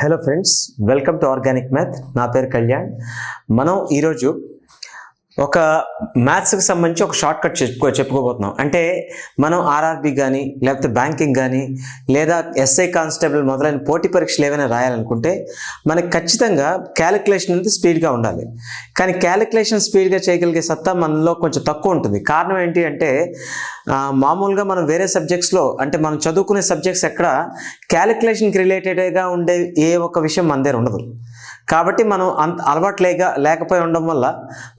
Hello friends, welcome to organic math. నా పేరు కళ్యాణ్. మనం ఈరోజు ఒక మ్యాథ్స్కి సంబంధించి ఒక షార్ట్ కట్ చెప్పుకోబోతున్నాం. అంటే మనం ఆర్ఆర్బి కానీ లేకపోతే బ్యాంకింగ్ కానీ లేదా ఎస్ఐ కానిస్టేబుల్ మొదలైన పోటీ పరీక్షలు ఏమైనా రాయాలనుకుంటే మనకి ఖచ్చితంగా క్యాలిక్యులేషన్ అనేది స్పీడ్గా ఉండాలి. కానీ క్యాలిక్యులేషన్ స్పీడ్గా చేయగలిగే సత్తా మనలో కొంచెం తక్కువ ఉంటుంది. కారణం ఏంటి అంటే మామూలుగా మనం వేరే సబ్జెక్ట్స్లో అంటే మనం చదువుకునే సబ్జెక్ట్స్ ఎక్కడ క్యాలిక్యులేషన్కి రిలేటెడ్గా ఉండే ఏ ఒక్క విషయం మన దగ్గర ఉండదు. కాబట్టి మనం అంత అలవాటు లేకపోయి ఉండడం వల్ల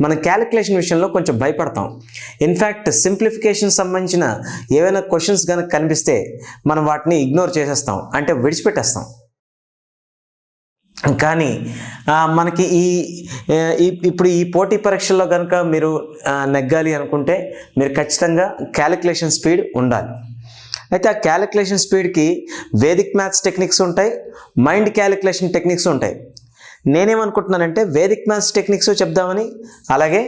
మనం క్యాలిక్యులేషన్ విషయంలో కొంచెం భయపడతాం. ఇన్ఫ్యాక్ట్ సింప్లిఫికేషన్ సంబంధించిన ఏవైనా క్వశ్చన్స్ కనుక కనిపిస్తే మనం వాటిని ఇగ్నోర్ చేసేస్తాం, అంటే విడిచిపెట్టేస్తాం. కానీ మనకి ఇప్పుడు ఈ పోటీ పరీక్షల్లో కనుక మీరు నెగ్గాలి అనుకుంటే మీరు ఖచ్చితంగా క్యాలిక్యులేషన్ స్పీడ్ ఉండాలి. అయితే ఆ క్యాలిక్యులేషన్ స్పీడ్కి వేదిక్ మ్యాథ్స్ టెక్నిక్స్ ఉంటాయి, మైండ్ క్యాలిక్యులేషన్ టెక్నిక్స్ ఉంటాయి. నేనేమనుకుంటున్నానంటే వేదిక్ మ్యాథ్స్ టెక్నిక్స్ చెప్దామని, అలాగే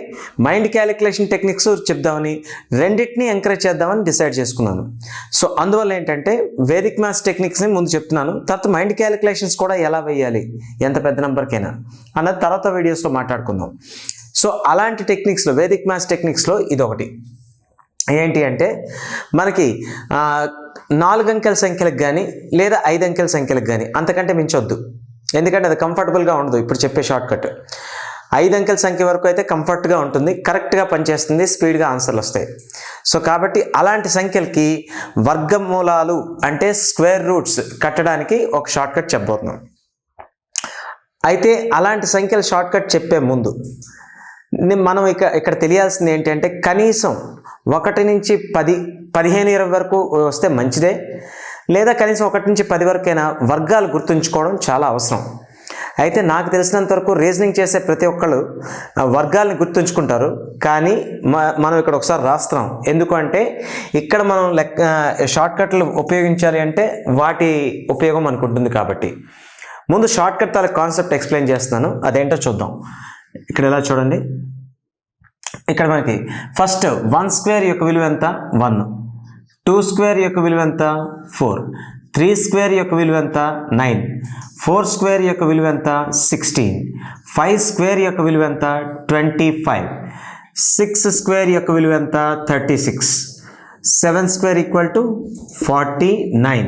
మైండ్ క్యాలిక్యులేషన్ టెక్నిక్స్ చెప్దామని, రెండింటినీ ఎంకరేజ్ చేద్దామని డిసైడ్ చేసుకున్నాను. సో అందువల్ల ఏంటంటే వేదిక్ మ్యాథ్స్ టెక్నిక్స్ని ముందు చెప్తున్నాను, తర్వాత మైండ్ క్యాలిక్యులేషన్స్ కూడా ఎలా వేయాలి ఎంత పెద్ద నెంబర్కైనా అన్నది తర్వాత వీడియోస్లో మాట్లాడుకుందాం. సో అలాంటి టెక్నిక్స్లో వేదిక్ మ్యాథ్స్ టెక్నిక్స్లో ఇదొకటి. ఏంటి అంటే మనకి 4 అంకెల సంఖ్యలకు కానీ లేదా 5 అంకెల సంఖ్యలకు కానీ అంతకంటే మించొద్దు, ఎందుకంటే అది కంఫర్టబుల్గా ఉండదు. ఇప్పుడు చెప్పే షార్ట్ కట్ 5 అంకెల సంఖ్య వరకు అయితే కంఫర్ట్గా ఉంటుంది, కరెక్ట్గా పనిచేస్తుంది, స్పీడ్గా ఆన్సర్లు వస్తాయి. సో కాబట్టి అలాంటి సంఖ్యలకి వర్గమూలాలు అంటే స్క్వేర్ రూట్స్ కట్టడానికి ఒక షార్ట్ కట్ చెప్పబోతున్నాం. అయితే అలాంటి సంఖ్యల షార్ట్ కట్ చెప్పే ముందు మనం ఇక్కడ తెలియాల్సింది ఏంటంటే కనీసం 1 నుంచి 10, 15, 20 వరకు వస్తే మంచిదే, లేదా కనీసం 1 నుంచి 10 వరకైనా వర్గాలు గుర్తుంచుకోవడం చాలా అవసరం. అయితే నాకు తెలిసినంత వరకు రీజనింగ్ చేసే ప్రతి ఒక్కళ్ళు వర్గాలను గుర్తుంచుకుంటారు, కానీ మనం ఇక్కడ ఒకసారి రాస్తున్నాం. ఎందుకంటే ఇక్కడ మనం షార్ట్ కట్లు ఉపయోగించాలి అంటే వాటి ఉపయోగం అనుకుంటుంది. కాబట్టి ముందు షార్ట్ కట్ తాలూకు కాన్సెప్ట్ ఎక్స్ప్లెయిన్ చేస్తున్నాను, అదేంటో చూద్దాం. ఇక్కడ ఎలా చూడండి, ఇక్కడ మనకి ఫస్ట్ 1 స్క్వేర్ యొక్క విలువ ఎంత 1, 2 స్క్వేర్ యొక్క విలువ ఎంత 4, 3 స్క్వేర్ యొక్క విలువ ఎంత 9, 4 స్క్వేర్ యొక్క విలువ ఎంత 16, 5 స్క్వేర్ యొక్క విలువ ఎంత 25, 6 స్క్వేర్ యొక్క విలువ ఎంత 36, 7 స్క్వేర్ ఈక్వల్ టు 49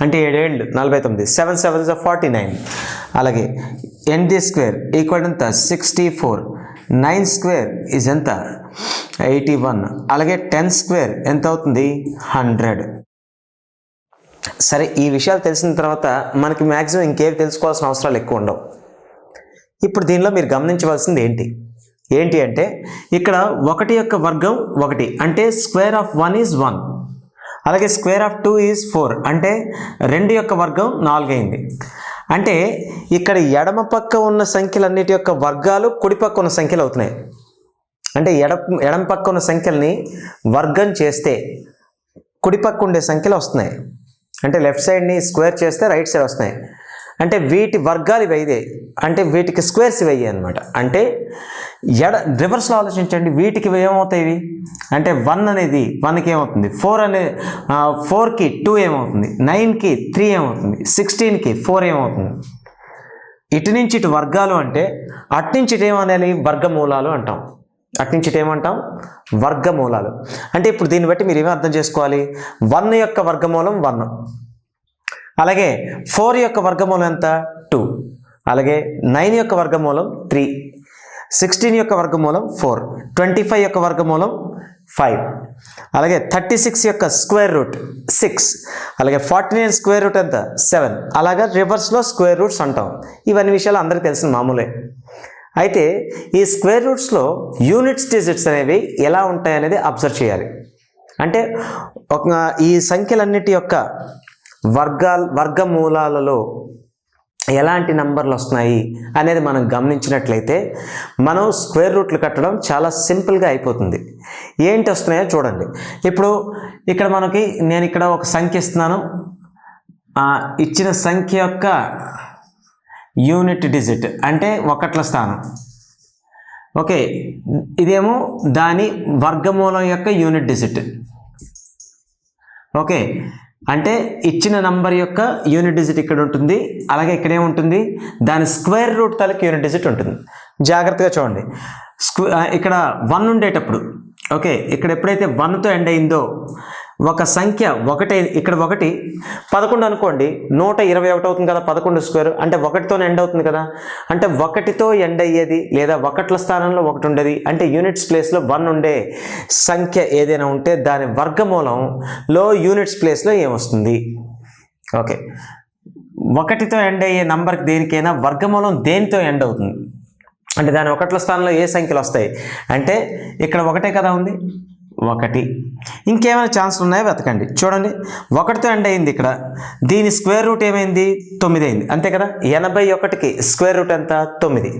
అంటే 7 49, 7 7 49. అలాగే n స్క్వేర్ ఈక్వల్ ఎంత 64, 9 స్క్వేర్ ఈజ్ ఎంత 81, అలాగే 10 స్క్వేర్ ఎంత అవుతుంది 100. సరే, ఈ విషయాలు తెలిసిన తర్వాత మనకి మ్యాక్సిమం ఇంకేవి తెలుసుకోవాల్సిన అవసరాలు ఎక్కువ ఉండవు. ఇప్పుడు దీనిలో మీరు గమనించవలసింది ఏంటి అంటే ఇక్కడ 1 యొక్క వర్గం 1 అంటే స్క్వేర్ ఆఫ్ 1 ఈజ్ 1, అలాగే స్క్వేర్ ఆఫ్ 2 ఈజ్ 4 అంటే 2 యొక్క వర్గం 4 అయింది. అంటే ఇక్కడ ఎడమ పక్క ఉన్న సంఖ్యలన్నిటి యొక్క వర్గాలు కుడి పక్క ఉన్న సంఖ్యలు అవుతున్నాయి. అంటే ఎడమ పక్క ఉన్న సంఖ్యల్ని వర్గం చేస్తే కుడి పక్క ఉండే సంఖ్యలు వస్తున్నాయి. అంటే లెఫ్ట్ సైడ్ని స్క్వేర్ చేస్తే రైట్ సైడ్ వస్తున్నాయి. అంటే వీటి వర్గాలు ఇవి అయ్యాయి, అంటే వీటికి స్క్వేర్స్ ఇవి అయ్యాయి అనమాట. అంటే రివర్స్లో ఆలోచించండి, వీటికి ఏమవుతాయి ఇవి అంటే 1 అనేది 1కి ఏమవుతుంది, 4కి 2 ఏమవుతుంది, 9కి 3 ఏమవుతుంది, 16కి 4 ఏమవుతుంది. ఇటు నుంచి ఇటు వర్గాలు అంటే అటు నుంచి ఇటు ఏమనాలి వర్గమూలాలు అంటాం. అటు నుంచి ఇటు ఏమంటాం వర్గమూలాలు. అంటే ఇప్పుడు దీన్ని బట్టి మీరు ఏమీ అర్థం చేసుకోవాలి, 1 యొక్క వర్గమూలం 1, అలాగే 4 యొక్క వర్గమూలం ఎంత 2, అలాగే 9 యొక్క వర్గమూలం 3, 16 యొక్క వర్గమూలం 4, 25 యొక్క వర్గమూలం 5, అలాగే 36 యొక్క స్క్వేర్ రూట్ 6, అలాగే 49 స్క్వేర్ రూట్ ఎంత 7. అలాగా రివర్స్లో స్క్వేర్ రూట్స్ అంటాం. ఇవన్నీ విషయాలు అందరికీ తెలిసిన మామూలే. అయితే ఈ స్క్వేర్ రూట్స్లో యూనిట్స్ డిజిట్స్ అనేవి ఎలా ఉంటాయి అనేది అబ్జర్వ్ చేయాలి. అంటే ఈ సంఖ్యలన్నిటి యొక్క వర్గమూలాలలో ఎలాంటి నంబర్లు వస్తున్నాయి అనేది మనం గమనించినట్లయితే మనం స్క్వేర్ రూట్లు కట్టడం చాలా సింపుల్గా అయిపోతుంది. ఏంటి వస్తున్నాయో చూడండి. ఇప్పుడు ఇక్కడ నేను ఇక్కడ ఒక సంఖ్య ఇస్తున్నాను, ఇచ్చిన సంఖ్య యొక్క యూనిట్ డిజిట్ అంటే 1ల స్థానం. ఓకే, ఇదేమో దాని వర్గమూలం యొక్క యూనిట్ డిజిట్. ఓకే, అంటే ఇచ్చిన నంబర్ యొక్క యూనిట్ డిజిట్ ఇక్కడ ఉంటుంది, అలాగే ఇక్కడ ఏముంటుంది, దాని స్క్వేర్ రూట్ తాలూకు యూనిట్ డిజిట్ ఉంటుంది. జాగ్రత్తగా చూడండి. ఇక్కడ 1 ఉండేటప్పుడు, ఓకే, ఇక్కడ ఎప్పుడైతే 1తో ఎండ్ అయిందో ఒక సంఖ్య ఒకటే, ఇక్కడ 1 11 అనుకోండి, 121 అవుతుంది కదా, 11 స్క్వేర్ అంటే 1తో ఎండ్ అవుతుంది కదా. అంటే 1తో ఎండ్ అయ్యేది లేదా 1ల స్థానంలో 1 ఉండేది, అంటే యూనిట్స్ ప్లేస్లో 1 ఉండే సంఖ్య ఏదైనా ఉంటే దాని వర్గమూలంలో యూనిట్స్ ప్లేస్లో ఏమొస్తుంది? ఓకే, 1తో ఎండ్ అయ్యే నంబర్కి దేనికైనా వర్గమూలం దేనితో ఎండ్ అవుతుంది అంటే దాని 1ల స్థానంలో ఏ సంఖ్యలు వస్తాయి అంటే ఇక్కడ 1 కదా ఉంది, 1. ఇంకేమైనా ఛాన్స్లు ఉన్నాయో వెతకండి. చూడండి, 1తో ఎండ్ అయింది, ఇక్కడ దీని స్క్వేర్ రూట్ ఏమైంది, 9 అయింది, అంతే కదా. 81కి స్క్వేర్ రూట్ ఎంత, 9.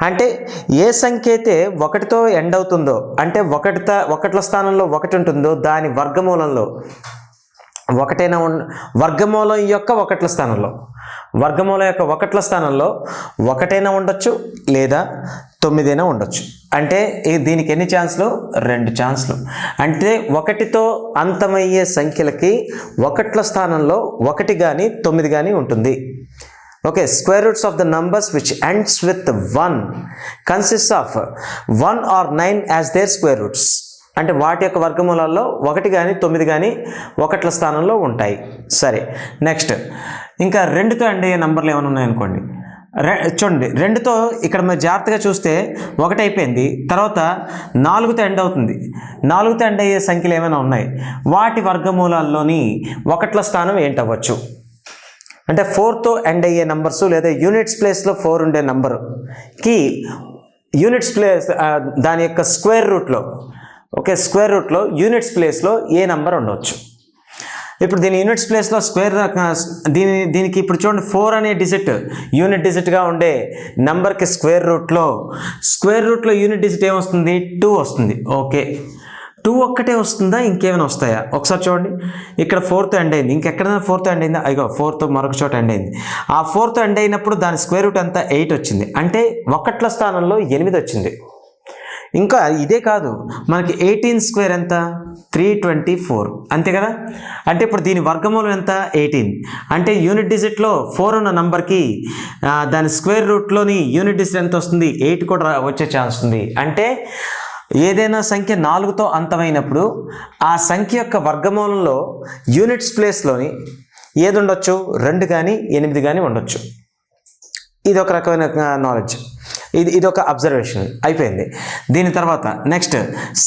అంటే ఏ సంఖ్య అయితే 1తో ఎండ్ అవుతుందో అంటే 1ల స్థానంలో 1 ఉంటుందో దాని వర్గమూలంలో ఒకటైనా వర్గమూలం యొక్క 1ల స్థానంలో, వర్గమూలం యొక్క 1ల స్థానంలో 1 ఉండొచ్చు లేదా 9 ఉండొచ్చు. అంటే దీనికి ఎన్ని ఛాన్స్లు, 2 ఛాన్స్లు. అంటే 1తో అంతమయ్యే సంఖ్యలకి 1ల స్థానంలో 1 కానీ 9 కానీ ఉంటుంది. Okay, square roots of the numbers which ends with 1 consist of 1 or 9 as their square roots. అంటే వాటి యొక్క వర్గమూలాల్లో 1 కానీ 9 కానీ 1ల స్థానంలో ఉంటాయి. సరే, నెక్స్ట్ ఇంకా 2తో ఎండ్ అయ్యే నంబర్లు ఏమైనా ఉన్నాయనుకోండి. చూడండి, 2తో ఇక్కడ మీరు జాగ్రత్తగా చూస్తే 1 అయిపోయింది, తర్వాత 4తో ఎండ్ అవుతుంది. 4తో ఎండ్ అయ్యే సంఖ్యలు ఏమైనా ఉన్నాయి, వాటి వర్గమూలాల్లోని 1ల స్థానం ఏంటవ్వచ్చు అంటే 4తో ఎండ్ అయ్యే నంబర్స్ లేదా యూనిట్స్ ప్లేస్లో 4 ఉండే నంబర్కి యూనిట్స్ ప్లేస్ దాని యొక్క స్క్వేర్ రూట్లో, ఓకే, స్క్వేర్ రూట్లో యూనిట్స్ ప్లేస్లో ఏ నంబర్ ఉండవచ్చు. ఇప్పుడు దీని యూనిట్స్ ప్లేస్లో స్క్వేర్ దీనికి ఇప్పుడు చూడండి 4 అనే డిజిట్ యూనిట్ డిజిట్గా ఉండే నెంబర్కి స్క్వేర్ రూట్లో యూనిట్ డిజిట్ ఏమొస్తుంది, 2 వస్తుంది. ఓకే, 2 ఒక్కటే వస్తుందా, ఇంకేమైనా వస్తాయా ఒకసారి చూడండి. ఇక్కడ 4తో ఎండ్ అయింది, ఇంకెక్కడైనా 4తో ఎండ్ అయిందా, అయ్యో 4తో మరొక చోట ఎండ్ అయింది. ఆ 4తో ఎండ్ అయినప్పుడు దాని స్క్వేర్ రూట్ అంతా 8 వచ్చింది, అంటే 1ల స్థానంలో 8 వచ్చింది. ఇంకా ఇదే కాదు, మనకి 18 స్క్వేర్ ఎంత, 324, అంతే కదా. అంటే ఇప్పుడు దీని వర్గమూలం ఎంత, 18. అంటే యూనిట్ డిజిట్లో 4 ఉన్న నంబర్కి దాని స్క్వేర్ రూట్లోని యూనిట్ డిజిట్ ఎంత వస్తుంది, 8 కూడా వచ్చే ఛాన్స్ ఉంది. అంటే ఏదైనా సంఖ్య 4తో అంతమైనప్పుడు ఆ సంఖ్య యొక్క వర్గమూలంలో యూనిట్స్ ప్లేస్లోని ఏది ఉండొచ్చు, 2 కానీ 8 కానీ ఉండొచ్చు. ఇది ఒక రకమైన నాలెడ్జ్, ఇది ఒక అబ్జర్వేషన్ అయిపోయింది. దీని తర్వాత నెక్స్ట్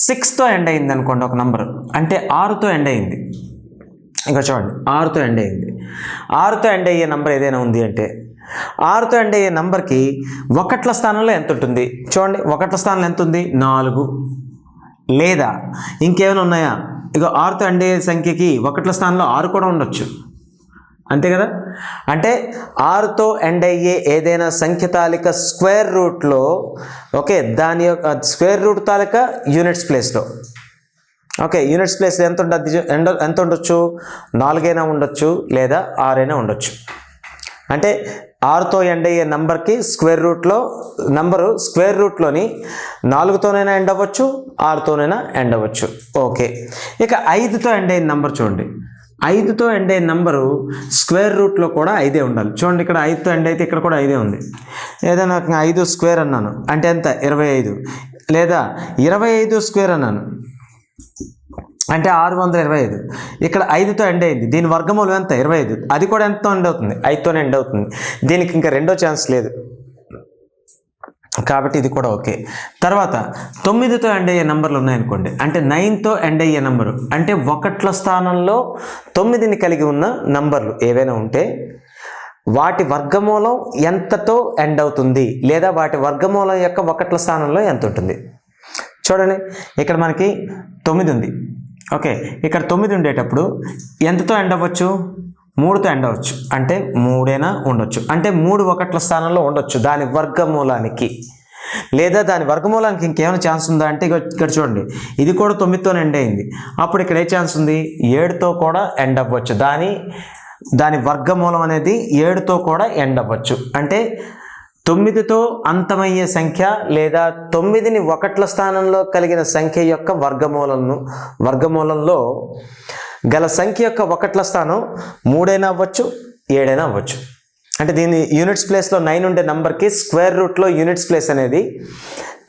6తో ఎండ్ అయింది అనుకోండి ఒక నంబర్, అంటే 6తో ఎండ్ అయింది. ఇంకా చూడండి, 6తో ఎండ్ అయింది. 6తో ఎండ్ అయ్యే నంబర్ ఏదైనా ఉంది అంటే 6తో ఎండ్ అయ్యే నంబర్కి 1ల స్థానంలో ఎంత ఉంటుంది చూడండి. 1ల స్థానంలో ఎంత ఉంది, 4. లేదా ఇంకేమైనా ఉన్నాయా, ఇక 6తో ఎండ్ అయ్యే సంఖ్యకి 1ల స్థానంలో 6 కూడా ఉండొచ్చు, అంతే కదా. అంటే 6తో ఎండ్ అయ్యే ఏదైనా సంఖ్య తాలూకా స్క్వేర్ రూట్లో, ఓకే, దాని యొక్క స్క్వేర్ రూట్ తాలూకా యూనిట్స్ ప్లేస్లో, ఓకే, యూనిట్స్ ప్లేస్ ఎంత ఉండొచ్చు, 4 ఉండొచ్చు లేదా 6 ఉండొచ్చు. అంటే 6తో ఎండ్ అయ్యే నంబర్కి స్క్వేర్ రూట్లో నంబరు స్క్వేర్ రూట్లోని 4తోనైనా ఎండ్ అవ్వచ్చు, 6తోనైనా ఎండ్ అవ్వచ్చు. ఓకే, ఇక 5తో ఎండ్ అయిన నంబర్ చూడండి. 5తో ఎండ్ అయిన నంబరు స్క్వేర్ రూట్లో కూడా 5 ఉండాలి. చూడండి, ఇక్కడ 5తో ఎండ్ అయితే ఇక్కడ కూడా 5 ఉంది. ఏదైనా 5 స్క్వేర్ అన్నాను అంటే ఎంత, 25. లేదా 25 స్క్వేర్ అన్నాను అంటే 625. ఇక్కడ 5తో ఎండ్ అయింది, దీని వర్గమూలం ఎంత, 25. అది కూడా ఎంతతో ఎండ్ అవుతుంది, 5తోనే ఎండ్ అవుతుంది. దీనికి ఇంకా రెండో ఛాన్స్ లేదు కాబట్టి ఇది కూడా ఓకే. తర్వాత 9తో ఎండ్ అయ్యే నంబర్లు ఉన్నాయనుకోండి, అంటే 9తో ఎండ్ అయ్యే నంబరు అంటే 1ల స్థానంలో 9ని కలిగి ఉన్న నంబర్లు ఏవైనా ఉంటే వాటి వర్గమూలం ఎంతతో ఎండ్ అవుతుంది లేదా వాటి వర్గమూలం యొక్క 1ల స్థానంలో ఎంత ఉంటుంది. చూడండి, ఇక్కడ మనకి 9 ఉంది, ఓకే, ఇక్కడ 9 ఉండేటప్పుడు ఎంతతో ఎండ్ అవ్వచ్చు, 3తో ఎండ్ అవ్వచ్చు, అంటే 3 ఉండొచ్చు, అంటే 3 1ల స్థానంలో ఉండొచ్చు దాని వర్గమూలానికి. లేదా దాని వర్గమూలానికి ఇంకేమైనా ఛాన్స్ ఉందా అంటే ఇక్కడ చూడండి, ఇది కూడా 9తో ఎండ్ అయింది, అప్పుడు ఇక్కడ ఏ ఛాన్స్ ఉంది, 7తో కూడా ఎండ్ అవ్వచ్చు. దాని వర్గమూలం అనేది 7తో కూడా ఎండ్ అవ్వచ్చు. అంటే 9తో అంతమయ్యే సంఖ్య లేదా 9ని 1ల స్థానంలో కలిగిన సంఖ్య యొక్క వర్గమూలంలో గల సంఖ్య యొక్క ఒకట్ల స్థానం 3 అయినా అవ్వచ్చు, 7 అయినా అవ్వచ్చు. అంటే దీని యూనిట్స్ ప్లేస్లో 9 ఉండే నెంబర్కి స్క్వేర్ రూట్లో యూనిట్స్ ప్లేస్ అనేది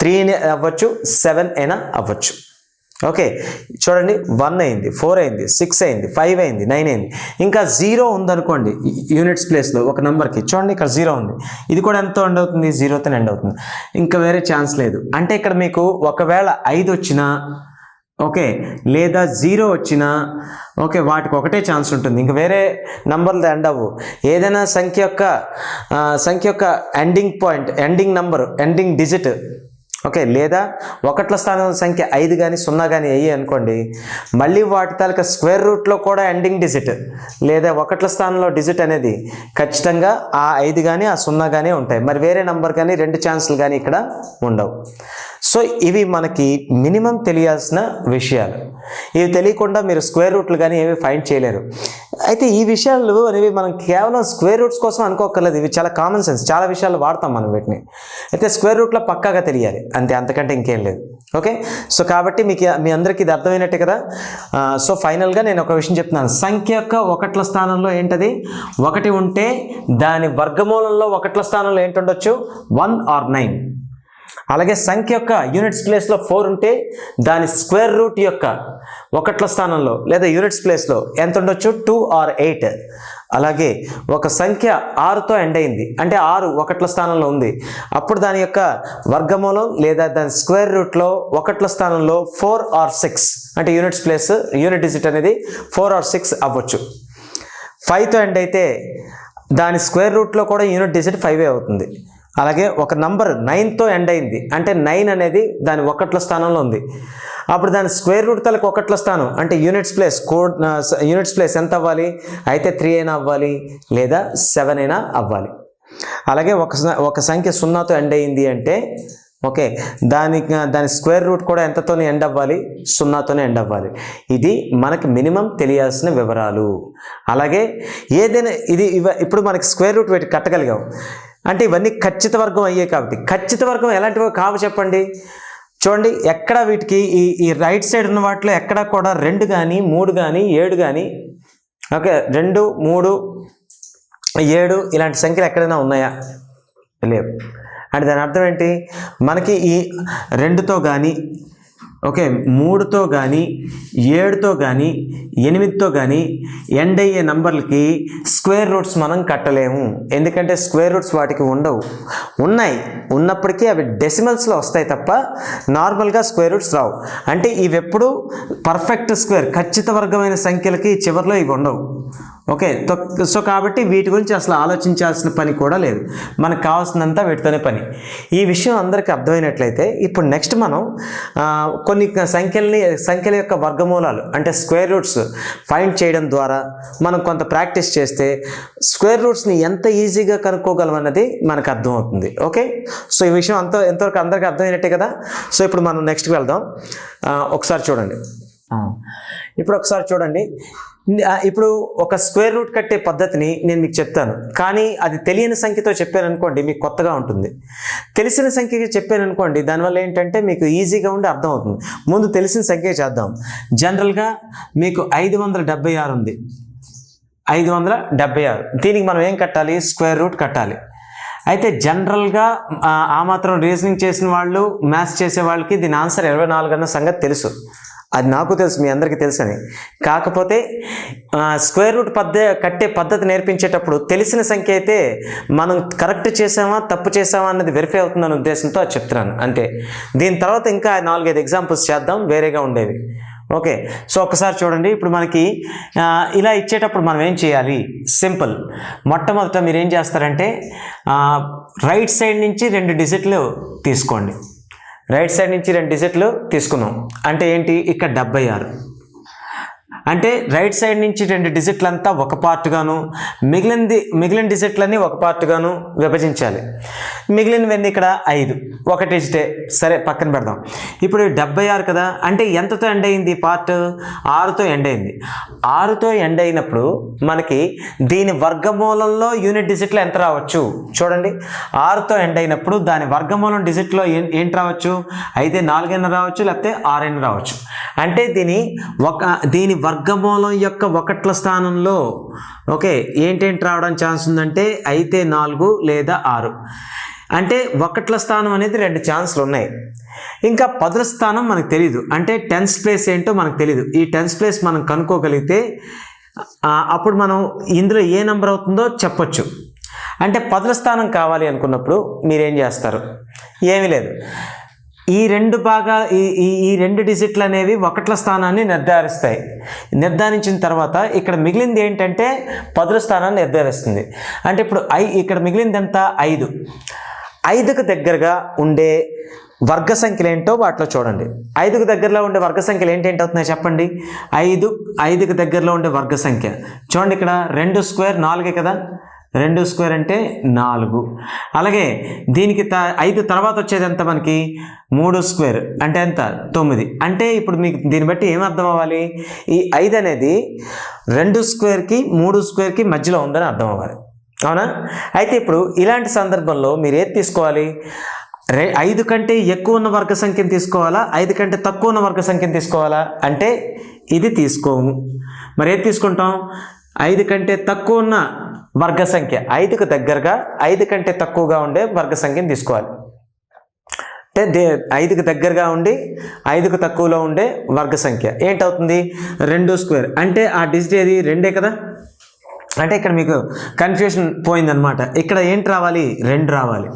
3 అవ్వచ్చు, 7 అయినా అవ్వచ్చు. ఓకే, చూడండి 1 అయింది, 4 అయింది, 6 అయింది, 5 అయింది, 9 అయింది. ఇంకా 0 ఉందనుకోండి యూనిట్స్ ప్లేస్లో ఒక నెంబర్కి, చూడండి ఇక్కడ 0 ఉంది, ఇది కూడా ఎంతో ఎండ్ అవుతుంది, 0తో ఎండ్ అవుతుంది. ఇంకా వేరే ఛాన్స్ లేదు. అంటే ఇక్కడ మీకు ఒకవేళ 5 వచ్చినా ఓకే, లేదా 0 వచ్చినా ఓకే, వాటికి ఒకటే ఛాన్స్ ఉంటుంది, ఇంకా వేరే నంబర్లు ఎండ్ అవ్వు. ఏదైనా సంఖ్య యొక్క ending point, ending number, ending digit okay, లేదా ఒకట్ల స్థానం సంఖ్య 5 కానీ 0 కానీ అయ్యి అనుకోండి, మళ్ళీ వాటి తాలూకా స్క్వేర్ రూట్లో కూడా ఎండింగ్ డిజిట్ లేదా ఒకట్ల స్థానంలో డిజిట్ అనేది ఖచ్చితంగా ఆ 5 కానీ ఆ 0 కానీ ఉంటాయి. మరి వేరే నంబర్ కానీ 2 ఛాన్సులు కానీ ఇక్కడ ఉండవు. సో ఇవి మనకి మినిమం తెలియాల్సిన విషయాలు. ఇవి తెలియకుండా మీరు స్క్వేర్ రూట్లు కానీ ఏవి ఫైండ్ చేయలేరు. అయితే ఈ విషయాలు అనేవి మనం కేవలం స్క్వేర్ రూట్స్ కోసం అనుకోకర్లేదు, ఇవి చాలా కామన్ సెన్స్, చాలా విషయాలు వాడతాం మనం వీటిని. అయితే స్క్వేర్ రూట్లో పక్కాగా తెలియాలి అంతే, అంతకంటే ఇంకేం లేదు. ఓకే, సో కాబట్టి మీ అందరికీ ఇది అర్థమైనట్టే కదా. సో ఫైనల్గా నేను ఒక విషయం చెప్తున్నాను. సంఖ్య యొక్క ఒకట్ల స్థానంలో ఏంటది 1 ఉంటే దాని వర్గమూలంలో ఒకట్ల స్థానంలో ఏంటుండొచ్చు 1 or 9. అలాగే సంఖ్య యొక్క యూనిట్స్ ప్లేస్లో 4 ఉంటే దాని స్క్వేర్ రూట్ యొక్క ఒకట్ల స్థానంలో లేదా యూనిట్స్ ప్లేస్లో ఎంత ఉండొచ్చు 2 or 8. అలాగే ఒక సంఖ్య 6తో ఎండ్ అయింది అంటే 6 ఒకట్ల స్థానంలో ఉంది, అప్పుడు దాని యొక్క వర్గమూలం లేదా దాని స్క్వేర్ రూట్లో ఒకట్ల స్థానంలో 4 or 6 అంటే యూనిట్స్ ప్లేస్ యూనిట్ డిజిట్ అనేది 4 or 6 అవ్వచ్చు. 5తో ఎండ్ అయితే దాని స్క్వేర్ రూట్లో కూడా యూనిట్ డిజిట్ 5 అవుతుంది. అలాగే ఒక నంబర్ 9తో ఎండ్ అయింది అంటే 9 అనేది దాని ఒకట్ల స్థానంలో ఉంది, అప్పుడు దాని స్క్వేర్ రూట్ తలకు ఒకట్ల స్థానం అంటే యూనిట్స్ ప్లేస్ ఎంత అవ్వాలి అయితే 3 అయినా అవ్వాలి లేదా 7 అయినా అవ్వాలి. అలాగే ఒక సంఖ్య 0తో ఎండ్ అయింది అంటే ఓకే, దాని స్క్వేర్ రూట్ కూడా ఎంతతోనే ఎండ్ అవ్వాలి 0తోనే ఎండ్ అవ్వాలి. ఇది మనకి మినిమం తెలియాల్సిన వివరాలు. అలాగే ఏదైనా ఇప్పుడు మనకి స్క్వేర్ రూట్ పెట్టి కట్టగలిగాం అంటే ఇవన్నీ ఖచ్చిత వర్గం అయ్యాయి. కాబట్టి ఖచ్చిత వర్గం ఎలాంటివో కావు చెప్పండి. చూడండి ఎక్కడ వీటికి ఈ రైట్ సైడ్ ఉన్న వాటిలో ఎక్కడ కూడా 2 కానీ 3 కానీ 7 కానీ ఓకే 2, 3, 7 ఇలాంటి సంఖ్యలు ఎక్కడైనా ఉన్నాయా? లేవు. అంటే దాని అర్థం ఏంటి, మనకి ఈ 2తో కానీ ఓకే 3తో కానీ 7తో కానీ 8తో కానీ ఎండ్ అయ్యే నంబర్లకి స్క్వేర్ రూట్స్ మనం కట్టలేము. ఎందుకంటే స్క్వేర్ రూట్స్ వాటికి ఉన్నప్పటికీ అవి డెసిమల్స్లో వస్తాయి తప్ప నార్మల్గా స్క్వేర్ రూట్స్ రావు. అంటే ఇవి ఎప్పుడు పర్ఫెక్ట్ స్క్వేర్ ఖచ్చిత వర్గమైన సంఖ్యలకి చివరిలో ఇవి ఉండవు. ఓకే, సో కాబట్టి వీటి గురించి అసలు ఆలోచించాల్సిన పని కూడా లేదు, మనకు కావాల్సినంత వీటితోనే పని. ఈ విషయం అందరికీ అర్థమైనట్లయితే ఇప్పుడు నెక్స్ట్ మనం కొన్ని సంఖ్యల యొక్క వర్గమూలాలు అంటే స్క్వేర్ రూట్స్ ఫైండ్ చేయడం ద్వారా మనం కొంత ప్రాక్టీస్ చేస్తే స్క్వేర్ రూట్స్ని ఎంత ఈజీగా కనుక్కోగలం అన్నది మనకు అర్థమవుతుంది. ఓకే, సో ఈ విషయం ఎంతవరకు అందరికీ అర్థమైనట్టే కదా. సో ఇప్పుడు మనం నెక్స్ట్కి వెళ్దాం. ఒకసారి చూడండి, ఇప్పుడు ఒక స్క్వేర్ రూట్ కట్టే పద్ధతిని నేను మీకు చెప్తాను, కానీ అది తెలియని సంఖ్యతో చెప్పాను అనుకోండి మీకు కొత్తగా ఉంటుంది. తెలిసిన సంఖ్యకి చెప్పాను అనుకోండి దానివల్ల ఏంటంటే మీకు ఈజీగా ఉండి అర్థమవుతుంది. ముందు తెలిసిన సంఖ్య చేద్దాం. జనరల్గా మీకు 576 ఉంది, 576. దీనికి మనం ఏం కట్టాలి? స్క్వేర్ రూట్ కట్టాలి. అయితే జనరల్గా ఆ మాత్రం రీజనింగ్ చేసిన వాళ్ళు, మ్యాథ్స్ చేసే వాళ్ళకి దీని ఆన్సర్ 24 అన్న సంగతి తెలుసు. అది నాకు తెలుసు, మీ అందరికీ తెలుసని. కాకపోతే స్క్వేర్ రూట్ కట్టే పద్ధతి నేర్పించేటప్పుడు తెలిసిన సంఖ్య అయితే మనం కరెక్ట్ చేసామా తప్పు చేసామా అన్నది వెరిఫై అవుతుందనే ఉద్దేశంతో అది చెప్తున్నాను అంతే. దీని తర్వాత ఇంకా 4-5 ఎగ్జాంపుల్స్ చేద్దాం వేరేగా ఉండేవి. ఓకే, సో ఒకసారి చూడండి. ఇప్పుడు మనకి ఇలా ఇచ్చేటప్పుడు మనం ఏం చేయాలి? సింపుల్. మొట్టమొదట మీరు ఏం చేస్తారంటే రైట్ సైడ్ నుంచి 2 డిజిట్లు తీసుకోండి. రైట్ సైడ్ నుంచి 2 డిజిట్లు తీసుకున్నాం అంటే ఏంటి? ఇక్కడ 76. అంటే రైట్ సైడ్ నుంచి 2 డిజిట్లంతా ఒక పార్ట్గాను, మిగిలిన డిజిట్లన్నీ ఒక పార్ట్గాను విభజించాలి. మిగిలినవన్నీ ఇక్కడ 5, ఒక డిజిటే. సరే పక్కన పెడదాం. ఇప్పుడు 76 కదా, అంటే ఎంతతో ఎండ్ అయింది పార్ట్? 6తో ఎండ్ అయింది. 6తో ఎండ్ అయినప్పుడు మనకి దీని వర్గమూలంలో యూనిట్ డిజిట్లో ఎంత రావచ్చు చూడండి. 6తో ఎండ్ అయినప్పుడు దాని వర్గమూలం డిజిట్లో ఏంటి రావచ్చు? అయితే 4 అయినా రావచ్చు, లేకపోతే 6 అయినా రావచ్చు. అంటే దీని వర్గమూలం యొక్క ఒకట్ల స్థానంలో ఓకే ఏంటేంటి రావడం ఛాన్స్ ఉందంటే అయితే 4 లేదా 6. అంటే ఒకట్ల స్థానం అనేది 2 ఛాన్స్లు ఉన్నాయి. ఇంకా పదుల స్థానం మనకు తెలియదు, అంటే టెన్స్ ప్లేస్ ఏంటో మనకు తెలియదు. ఈ టెన్స్ ప్లేస్ మనం కనుక్కోగలిగితే అప్పుడు మనం ఇందులో ఏ నెంబర్ అవుతుందో చెప్పొచ్చు. అంటే పదుల స్థానం కావాలి అనుకున్నప్పుడు మీరేం చేస్తారు? ఏమీ లేదు, ఈ 2 భాగా ఈ 2 డిజిట్లు అనేవి ఒకట్ల స్థానాన్ని నిర్ధారిస్తాయి. నిర్ధారించిన తర్వాత ఇక్కడ మిగిలింది ఏంటంటే పదుల స్థానాన్ని నిర్ధారిస్తుంది. అంటే ఇప్పుడు ఇక్కడ మిగిలింది ఎంత? 5. 5కు దగ్గరగా ఉండే వర్గ సంఖ్యలు ఏంటో వాటిలో చూడండి. 5కు దగ్గరలో ఉండే వర్గ సంఖ్యలు ఏంటేంటి అవుతున్నాయి చెప్పండి. 5కు దగ్గరలో ఉండే వర్గ సంఖ్య చూడండి, ఇక్కడ 2 స్క్వేర్ 4 కదా, 2 స్క్వేర్ అంటే 4. అలాగే దీనికి 5 తర్వాత వచ్చేది ఎంత మనకి? 3 స్క్వేర్ అంటే ఎంత? 9. అంటే ఇప్పుడు మీకు దీన్ని బట్టి ఏం అర్థం అవ్వాలి? ఈ 5 అనేది 2 స్క్వేర్కి 3 స్క్వేర్కి మధ్యలో ఉందని అర్థం అవ్వాలి, అవునా? అయితే ఇప్పుడు ఇలాంటి సందర్భంలో మీరు ఏది తీసుకోవాలి? 5 కంటే ఎక్కువ ఉన్న వర్గ సంఖ్యను తీసుకోవాలా, 5 కంటే తక్కువ ఉన్న వర్గ సంఖ్యను తీసుకోవాలా? అంటే ఇది తీసుకోము. మరి ఏది తీసుకుంటాం? 5 కంటే తక్కువ ఉన్న వర్గ సంఖ్య, 5కు దగ్గరగా 5 కంటే తక్కువగా ఉండే వర్గ సంఖ్యను తీసుకోవాలి. అంటే 5కు దగ్గరగా ఉండి 5కు తక్కువలో ఉండే వర్గ సంఖ్య ఏంటవుతుంది? 2 స్క్వేర్ అంటే ఆ డిజిట్ ఏది? 2 కదా. అంటే ఇక్కడ మీకు కన్ఫ్యూషన్ పోయిందనమాట. ఇక్కడ ఏంటి రావాలి? 2 రావాలి.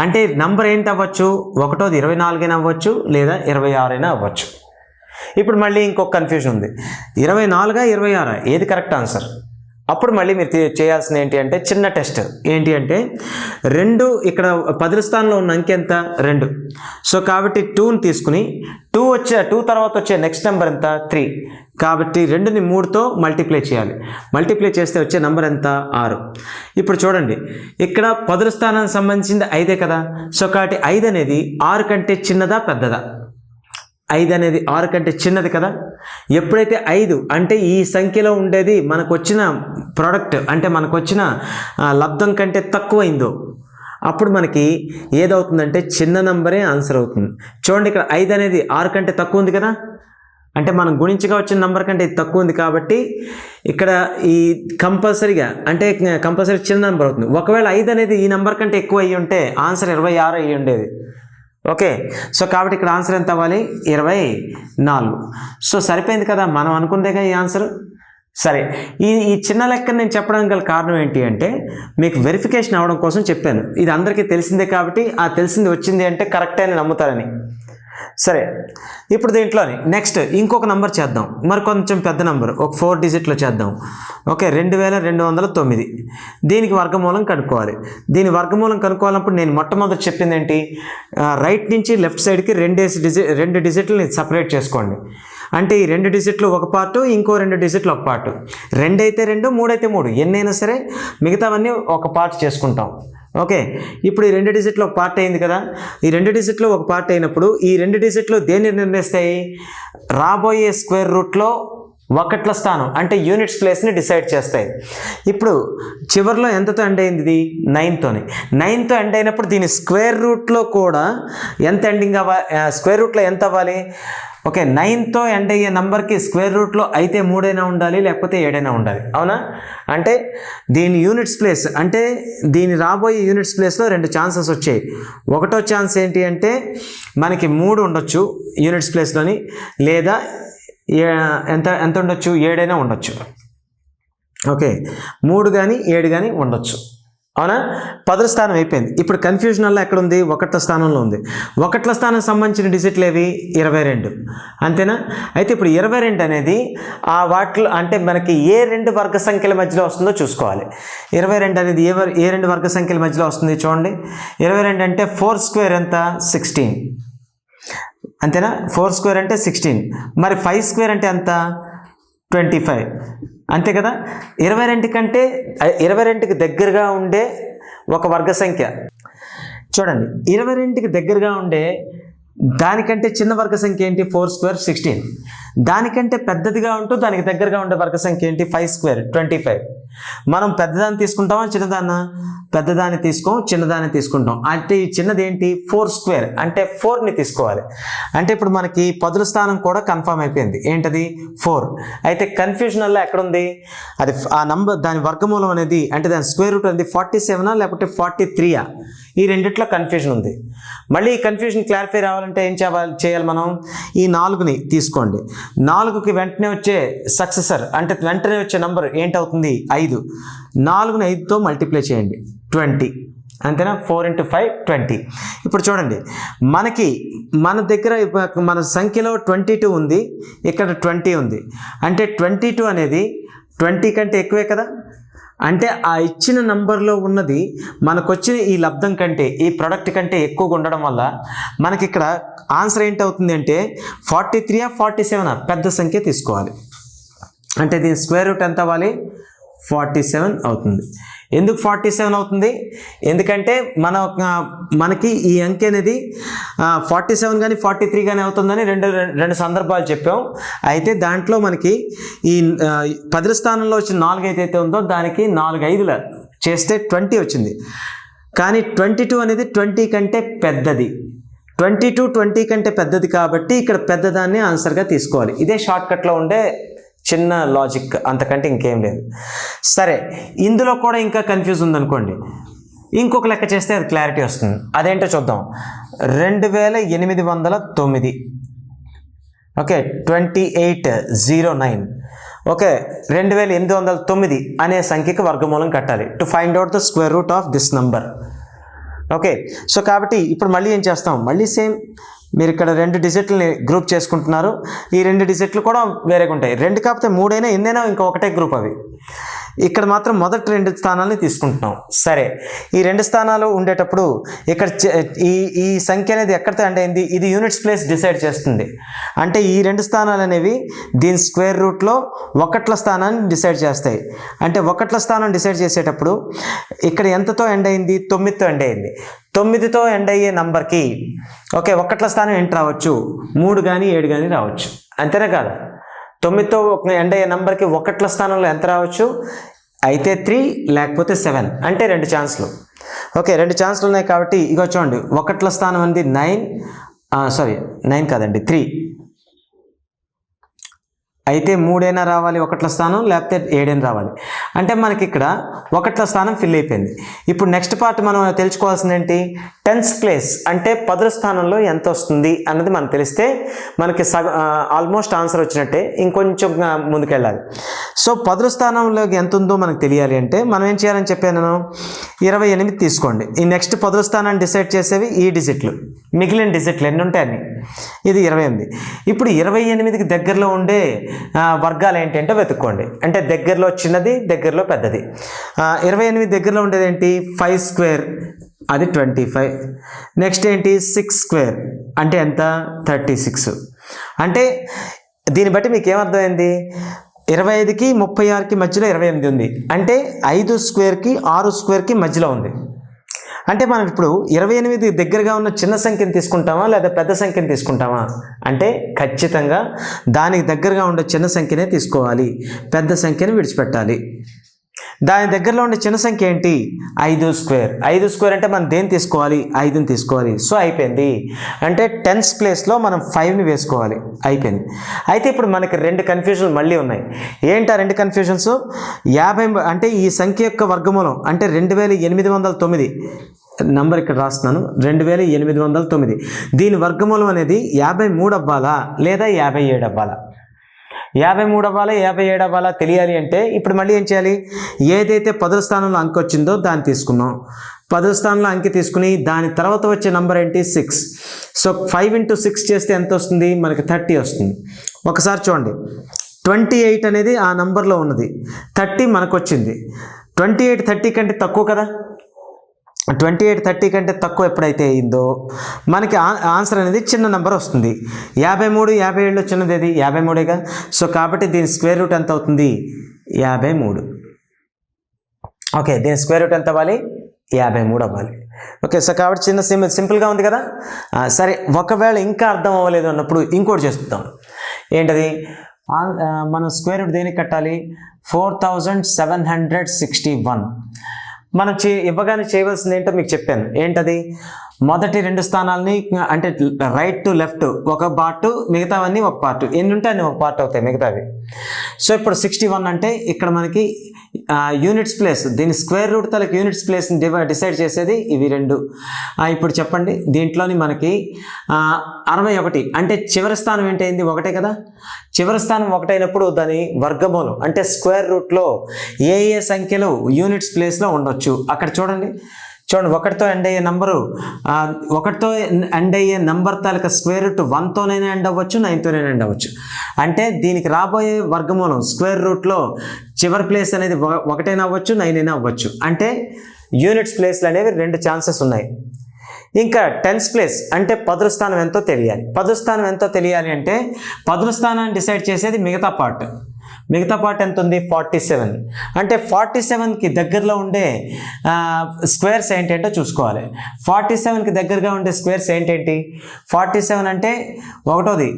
అంటే నంబర్ ఏంటి అవ్వచ్చు? 1ది 24 అయినా అవ్వచ్చు, లేదా 26 అయినా అవ్వచ్చు. ఇప్పుడు మళ్ళీ ఇంకొక కన్ఫ్యూజన్ ఉంది, 24 26 ఏది కరెక్ట్ ఆన్సర్? అప్పుడు మళ్ళీ మీరు చేయాల్సింది ఏంటి అంటే చిన్న టెస్ట్. ఏంటి అంటే 2 ఇక్కడ 10ల స్థానంలో ఉన్న అంకె ఎంత? 2. సో కాబట్టి 2ని తీసుకుని 2 తర్వాత వచ్చే నెక్స్ట్ నెంబర్ ఎంత? 3. కాబట్టి 2ని 3తో మల్టిప్లై చేయాలి. మల్టిప్లై చేస్తే వచ్చే నెంబర్ ఎంత? 6. ఇప్పుడు చూడండి, ఇక్కడ 10ల స్థానానికి సంబంధించింది 5 కదా. సో కాబట్టి 5 అనేది 6 కంటే చిన్నదా పెద్దదా? 5 అనేది 6 కంటే చిన్నది కదా. ఎప్పుడైతే 5 అంటే ఈ సంఖ్యలో ఉండేది మనకు వచ్చిన ప్రోడక్ట్ అంటే మనకు వచ్చిన లబ్ధం కంటే తక్కువైందో అప్పుడు మనకి ఏదవుతుందంటే చిన్న నంబరే ఆన్సర్ అవుతుంది. చూడండి, ఇక్కడ 5 అనేది 6 కంటే తక్కువ ఉంది కదా. అంటే మనం గుణించగా వచ్చిన నెంబర్ కంటే ఇది తక్కువ ఉంది కాబట్టి ఇక్కడ ఈ కంపల్సరీగా అంటే కంపల్సరీ చిన్న నెంబర్ అవుతుంది. ఒకవేళ 5 అనేది ఈ నెంబర్ కంటే ఎక్కువ అయ్యి ఉంటే ఆన్సర్ 26 అయ్యి ఉండేది. ఓకే, సో కాబట్టి ఇక్కడ ఆన్సర్ ఎంత అవ్వాలి? 24. సో సరిపోయింది కదా, మనం అనుకుందేగా ఈ ఆన్సర్. సరే, ఈ చిన్న లెక్కను నేను చెప్పడానికి గల కారణం ఏంటి అంటే మీకు వెరిఫికేషన్ అవ్వడం కోసం చెప్పాను. ఇది అందరికీ తెలిసిందే కాబట్టి ఆ తెలిసింది వచ్చింది అంటే కరెక్టే అని నమ్ముతారని. సరే, ఇప్పుడు దీంట్లోని నెక్స్ట్ ఇంకొక నెంబర్ చేద్దాం, మరి కొంచెం పెద్ద నెంబర్, ఒక 4 డిజిట్లో చేద్దాం. ఓకే, 2209. దీనికి వర్గమూలం కనుక్కోవాలి. దీని వర్గమూలం కనుక్కోవాలన్నప్పుడు నేను మొట్టమొదటి చెప్పింది ఏంటి? రైట్ నుంచి లెఫ్ట్ సైడ్కి 2 డిజిట్లని సపరేట్ చేసుకోండి. అంటే ఈ 2 డిజిట్లు ఒక పార్టు, ఇంకో 2 డిజిట్లు ఒక పార్టు. 2 అయితే 2, 3 అయితే 3, ఎన్నైనా సరే మిగతావన్నీ ఒక పార్ట్ చేసుకుంటాం. ఓకే, ఇప్పుడు ఈ 2 డిజిట్లో ఒక పార్ట్ అయింది కదా. ఈ 2 డిజిట్లో ఒక పార్ట్ అయినప్పుడు ఈ 2 డిజిట్లు దేన్ని నిర్ణయిస్తాయి? రాబోయే స్క్వేర్ రూట్లో ఒకట్ల స్థానం అంటే యూనిట్స్ ప్లేస్ని డిసైడ్ చేస్తాయి. ఇప్పుడు చివరిలో ఎంతతో ఎండ్ అయింది? ఇది 9తోని. 9తో ఎండ్ అయినప్పుడు దీని స్క్వేర్ రూట్లో కూడా ఎంత ఎండింగ్ అవ్వాలి? స్క్వేర్ రూట్లో ఎంత అవ్వాలి? ఓకే, 9తో ఎండ్ అయ్యే నెంబర్కి స్క్వేర్ రూట్లో అయితే 3 అయినా ఉండాలి, లేకపోతే 7 అయినా ఉండాలి, అవునా? అంటే దీని యూనిట్స్ ప్లేస్ అంటే దీని రాబోయే యూనిట్స్ ప్లేస్లో 2 ఛాన్సెస్ వచ్చాయి. ఒకటో ఛాన్స్ ఏంటి అంటే మనకి 3 ఉండొచ్చు యూనిట్స్ ప్లేస్లోని, లేదా ఎంత ఉండొచ్చు? 7 అయినా ఉండొచ్చు. ఓకే, 3 కానీ 7 కానీ ఉండొచ్చు, అవునా? 10వ స్థానం అయిపోయింది. ఇప్పుడు కన్ఫ్యూజన్ వల్ల ఎక్కడ ఉంది? 1వ స్థానంలో ఉంది. 1వ స్థానానికి సంబంధించిన డిజిట్లు ఏవి? 22, అంతేనా? అయితే ఇప్పుడు 22 అనేది ఆ వాటిలో అంటే మనకి ఏ 2 వర్గ సంఖ్యల మధ్యలో వస్తుందో చూసుకోవాలి. 22 అనేది ఏ 2 వర్గ సంఖ్యల మధ్యలో వస్తుంది? చూడండి, 22 అంటే 4 స్క్వేర్ ఎంత? 16, అంతేనా? 4 స్క్వేర్ అంటే 16. మరి 5 స్క్వేర్ అంటే ఎంత? 25, అంతే కదా. 22 కంటే 22కి దగ్గరగా ఉండే ఒక వర్గ సంఖ్య చూడండి, 22కి దగ్గరగా ఉండే దానికంటే చిన్న వర్గ సంఖ్య ఏంటి? 4 స్క్వేర్ 16. దానికంటే పెద్దదిగా ఉంటూ దానికి దగ్గరగా ఉండే వర్గ సంఖ్య ఏంటి? 5 స్క్వేర్ 25. మనం పెద్దదాన్ని తీసుకుంటామా చిన్నదాన్న? పెద్దదాన్ని తీసుకోం, చిన్నదాన్ని తీసుకుంటాం. అంటే ఈ చిన్నది ఏంటి? 4 స్క్వేర్ అంటే 4ని తీసుకోవాలి. అంటే ఇప్పుడు మనకి పదుల స్థానం కూడా కన్ఫర్మ్ అయిపోయింది. ఏంటది? 4. అయితే కన్ఫ్యూజన్ వల్ల ఎక్కడుంది? అది ఆ నంబర్ దాని వర్గమూలం అనేది అంటే దాని స్క్వేర్ రూట్ అనేది 47 లేకపోతే 43? ఈ రెండిట్లో కన్ఫ్యూజన్ ఉంది. మళ్ళీ ఈ కన్ఫ్యూజన్ క్లారిఫై రావాలంటే ఏం చేయాలి మనం? ఈ 4ని తీసుకోండి. 4కి వెంటనే వచ్చే సక్సెసర్ అంటే వెంటనే వచ్చే నంబర్ ఏంటవుతుంది? 5. 4ని 5తో మల్టిప్లై చేయండి, 20. అంతేనా? 4 × 5 20. ఇప్పుడు చూడండి, మన దగ్గర మన సంఖ్యలో 22 ఉంది, ఇక్కడ 20 ఉంది. అంటే 22 అనేది 20 కంటే ఎక్కువే కదా. అంటే ఆ ఇచ్చిన నంబర్లో ఉన్నది మనకొచ్చిన ఈ లబ్ధం కంటే, ఈ ప్రోడక్ట్ కంటే ఎక్కువగా ఉండడం వల్ల మనకి ఇక్కడ ఆన్సర్ ఏంటవుతుంది అంటే 43 47 పెద్ద సంఖ్య తీసుకోవాలి. అంటే దీని స్క్వేర్ రూట్ ఎంత అవ్వాలి? 47 అవుతుంది. ఎందుకు 47 అవుతుంది? ఎందుకంటే మనకి ఈ అంకె అనేది 47 కానీ 43 కానీ అవుతుందని రెండు సందర్భాలు చెప్పాం. అయితే దాంట్లో మనకి ఈ 10 స్థానంలో వచ్చిన 4 ఏదైతే ఉందో దానికి 4 5లు చేస్తే 20 వచ్చింది. కానీ 22 అనేది 20 కంటే పెద్దది. 22 20 కంటే పెద్దది కాబట్టి ఇక్కడ పెద్దదాన్ని ఆన్సర్గా తీసుకోవాలి. ఇదే షార్ట్కట్లో ఉండే చిన్న లాజిక్, అంతకంటే ఇంకేం లేదు. సరే, ఇందులో కూడా ఇంకా కన్ఫ్యూజ్ ఉందనుకోండి, ఇంకొక లెక్క చేస్తే అది క్లారిటీ వస్తుంది. అదేంటో చూద్దాం. 2809. ఓకే, 2809. ఓకే, 2809 అనే సంఖ్యకి వర్గమూలం కట్టాలి to find out the square root of this number. Okay, so కాబట్టి ఇప్పుడు మళ్ళీ ఏం చేస్తాం? మళ్ళీ సేమ్, మీరు ఇక్కడ 2 డిజిట్లని గ్రూప్ చేసుకుంటున్నారు. ఈ 2 డిజిట్లు కూడా వేరేగా ఉంటాయి. 2 కాకపోతే 3 అయినా ఎన్నైనా ఇంకా ఒకటే గ్రూప్ అవి. ఇక్కడ మాత్రం మొదటి 2 స్థానాలని తీసుకుంటున్నాం. సరే, ఈ 2 స్థానాలు ఉండేటప్పుడు ఇక్కడ ఈ సంఖ్య అనేది ఎక్కడితో ఎండ్ అయింది? ఇది యూనిట్స్ ప్లేస్ డిసైడ్ చేస్తుంది. అంటే ఈ 2 స్థానాలు అనేవి దీని స్క్వేర్ రూట్లో 1ల స్థానాన్ని డిసైడ్ చేస్తాయి. అంటే 1ల స్థానం డిసైడ్ చేసేటప్పుడు ఇక్కడ ఎంతతో ఎండ్ అయింది? 9తో ఎండ్ అయింది. 9తో ఎండ్ అయ్యే నంబర్కి ఓకే 1ల స్థానం ఎంటర్ రావచ్చు, 3 కానీ 7 కానీ రావచ్చు. అంతేనే కాదా? 9తో ఎండ్ అయ్యే నంబర్కి 1ల స్థానంలో ఎంత రావచ్చు? అయితే 3 లేకపోతే 7. అంటే 2 ఛాన్స్లు. ఓకే, 2 ఛాన్స్లు ఉన్నాయి కాబట్టి ఇగో చూడండి, 1ల స్థానం అనేది 9 కాదండి 3. అయితే 3 అయినా రావాలి 1ల స్థానం, లేకపోతే 7 అయినా రావాలి. అంటే మనకి ఇక్కడ 1ల స్థానం ఫిల్ అయిపోయింది. ఇప్పుడు నెక్స్ట్ పార్ట్ మనం తెలుసుకోవాల్సింది ఏంటి? 10th ప్లేస్ అంటే 10వ స్థానంలో ఎంత వస్తుంది అన్నది మనకు తెలిస్తే మనకి ఆల్మోస్ట్ ఆన్సర్ వచ్చినట్టే. ఇంకొంచెం ముందుకెళ్ళాలి. సో 10వ స్థానంలో ఎంత ఉందో మనకు తెలియాలి అంటే మనం ఏం చేయాలని చెప్పాను నేను? 28 తీసుకోండి. ఈ నెక్స్ట్ 10వ స్థానాన్ని డిసైడ్ చేసేవి ఈ డిజిట్లు. మిగిలిన డిజిట్లు ఎన్ని ఉంటాయి అన్ని. ఇది 28. ఇప్పుడు 28కి దగ్గరలో ఉండే వర్గాలు ఏంటంటే వెతుక్కోండి. అంటే దగ్గరలో చిన్నది, దగ్గరలో పెద్దది. 28 దగ్గరలో ఉండేది ఏంటి? 5 స్క్వేర్, అది 25. నెక్స్ట్ ఏంటి? 6 స్క్వేర్ అంటే ఎంత? 36. అంటే దీన్ని బట్టి మీకు ఏమర్థమైంది? 25కి 36కి మధ్యలో 28 ఉంది. అంటే 5 స్క్వేర్కి 6 స్క్వేర్కి మధ్యలో ఉంది. అంటే మనం ఇప్పుడు 28 దగ్గరగా ఉన్న చిన్న సంఖ్యను తీసుకుంటామా లేదా పెద్ద సంఖ్యను తీసుకుంటామా అంటే ఖచ్చితంగా దానికి దగ్గరగా ఉండే చిన్న సంఖ్యనే తీసుకోవాలి, పెద్ద సంఖ్యను విడిచిపెట్టాలి. దాని దగ్గరలో ఉండే చిన్న సంఖ్య ఏంటి? 5 స్క్వేర్. 5 స్క్వేర్ అంటే మనం దేన్ని తీసుకోవాలి? 5ని తీసుకోవాలి. సో అయిపోయింది. అంటే 10th ప్లేస్లో మనం 5ని వేసుకోవాలి. అయిపోయింది. అయితే ఇప్పుడు మనకి 2 కన్ఫ్యూజన్లు మళ్ళీ ఉన్నాయి. ఏంటి ఆ 2 కన్ఫ్యూజన్స్? 50 అంటే ఈ సంఖ్య యొక్క వర్గమూలం అంటే 2809 నంబర్ ఇక్కడ రాస్తున్నాను, 2809. దీని వర్గమూలం అనేది 53 అవ్వాలా లేదా 57 అవ్వాలా? 53 అవ్వాలా 57 అవ్వాలా తెలియాలి అంటే ఇప్పుడు మళ్ళీ ఏం చేయాలి? ఏదైతే 10వ స్థానంలో అంకె వచ్చిందో దాన్ని తీసుకున్నాం. 10వ స్థానంలో అంకె తీసుకుని దాని తర్వాత వచ్చే నంబర్ ఏంటి? 6. సో 5 × 6 చేస్తే ఎంత వస్తుంది? మనకి 30 వస్తుంది. ఒకసారి చూడండి, 28 అనేది ఆ నంబర్లో ఉన్నది, 30 మనకు వచ్చింది. 28 30 కంటే తక్కువ కదా. 28 30 కంటే తక్కువ ఎప్పుడైతే అయిందో మనకి ఆన్సర్ అనేది చిన్న నెంబర్ వస్తుంది. 53 57లో చిన్నది ఏది? 53గా. సో కాబట్టి దీని స్క్వేర్ రూట్ ఎంత అవుతుంది? 53. ఓకే, దీని స్క్వేర్ రూట్ ఎంత అవ్వాలి? 53 అవ్వాలి. ఓకే, సో కాబట్టి చిన్న సింపుల్గా ఉంది కదా. సరే, ఒకవేళ ఇంకా అర్థం అవ్వలేదు అన్నప్పుడు ఇంకోటి చేస్తాం. ఏంటది? మనం స్క్వేర్ రూట్ దేనికి కట్టాలి? 4761. మనం ఇవ్వగానే చేయవలసింది ఏంటో మీకు చెప్పాను. ఏంటది? మొదటి 2 స్థానాలని అంటే రైట్ టు లెఫ్ట్ ఒక పార్ట్, మిగతావన్నీ ఒక పార్ట్. ఎన్ని ఉంటే అన్ని ఒక పార్ట్ అవుతాయి మిగతావి. సో ఇప్పుడు 61 అంటే ఇక్కడ మనకి యూనిట్స్ ప్లేస్, దీని స్క్వేర్ రూట్ తలకి యూనిట్స్ ప్లేస్ని డిసైడ్ చేసేది ఇవి 2. ఇప్పుడు చెప్పండి, దీంట్లోని మనకి 61 అంటే చివరి స్థానం ఏంటైంది? 1 కదా. చివరి స్థానం 1 అయినప్పుడు దాని వర్గమూలం అంటే స్క్వేర్ రూట్లో ఏ సంఖ్యలు యూనిట్స్ ప్లేస్లో ఉండొచ్చు అక్కడ చూడండి. 1తో ఎండ్ అయ్యే నంబరు 1తో ఎండ్ అయ్యే నంబర్ తాలూకా స్క్వేర్ రూట్ 1తోనైనా ఎండ్ అవ్వచ్చు, 9తోనైనా ఎండ్ అవ్వచ్చు. అంటే దీనికి రాబోయే వర్గమూలం స్క్వేర్ రూట్లో చివరి ప్లేస్ అనేది 1 అయినా అవ్వచ్చు, 9 అయినా అవ్వచ్చు. అంటే యూనిట్స్ ప్లేస్లు అనేవి 2 ఛాన్సెస్ ఉన్నాయి. ఇంకా టెన్స్ ప్లేస్ అంటే పదుల స్థానం ఎంతో తెలియాలి. పదుల స్థానం ఎంతో తెలియాలి అంటే పదుల స్థానాన్ని డిసైడ్ చేసేది మిగతా పార్ట్. మిగతా పార్ట్ ఎంత ఉంది? 47. అంటే 47కి దగ్గరలో ఉండే స్క్వేర్స్ ఏంటంటే చూసుకోవాలి. 47కి దగ్గరగా ఉండే స్క్వేర్స్ ఏంటేంటి? 47 అంటే 1వది